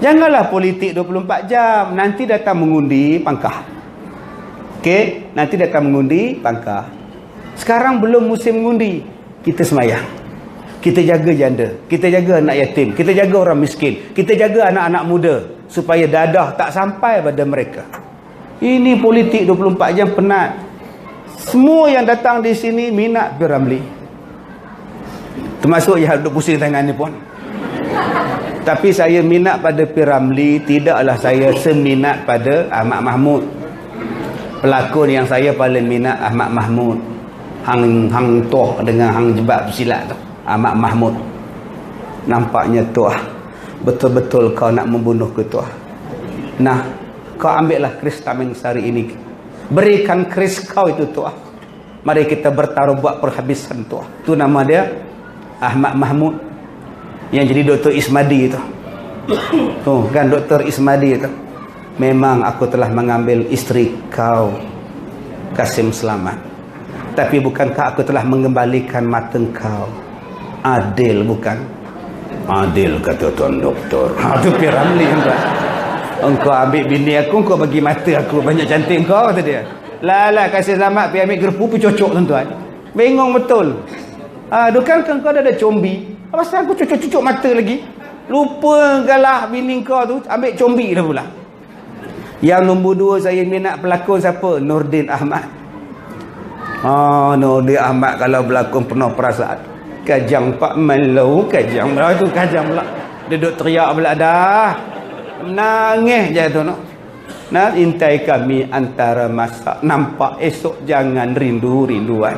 Janganlah politik 24 jam. Nanti datang mengundi pangkah. Okey, nanti datang mengundi pangkah. Sekarang belum musim mengundi. Kita semayang. Kita jaga janda. Kita jaga anak yatim. Kita jaga orang miskin. Kita jaga anak-anak muda. Supaya dadah tak sampai pada mereka. Ini politik 24 jam penat. Semua yang datang di sini minat P.Ramlee. Termasuk yang duduk pusing tangan ni pun. Tapi saya minat pada P.Ramlee. Tidaklah saya seminat pada Ahmad Mahmud. Pelakon yang saya paling minat Ahmad Mahmud. Hang Toh dengan Hang Jebat Silat tu. Ahmad Mahmud. Nampaknya tuah, betul-betul kau nak membunuh ke tuah. Nah, kau ambillah keris Tameng Sari ini. Berikan keris kau itu tuah. Mari kita bertaruh buat perhabisan tuah. Itu nama dia Ahmad Mahmud. Yang jadi Dr. Ismadi itu. Tuh kan Dr. Ismadi itu. Memang aku telah mengambil isteri kau, Kasim Selamat. Tapi bukankah aku telah mengembalikan mata kau? Adil bukan? Adil kata tuan doktor. Itu P.Ramlee tuan. Engkau ambil bini aku, engkau bagi mata aku. Banyak cantik engkau, kata dia. Lah Kasim Selamat pergi ambil gerpu pergi cocok tuan-tuan. Bengong betul. Bukankah engkau ada combi? Apa pasal aku cucuk-cucuk mata lagi? Lupa galah bini kau tu, ambil combi dah pula. Yang nombor 2 saya minat pelakon siapa? Nordin Ahmad. Nordin Ahmad kalau berlakon penuh perasaan. Kajang Pak Malau, Kajang Malau tu Kajang pula. Dia duduk teriak pula dah. Menangis je tu no. Nah, intai kami antara masak. Nampak esok jangan rindu-rinduan.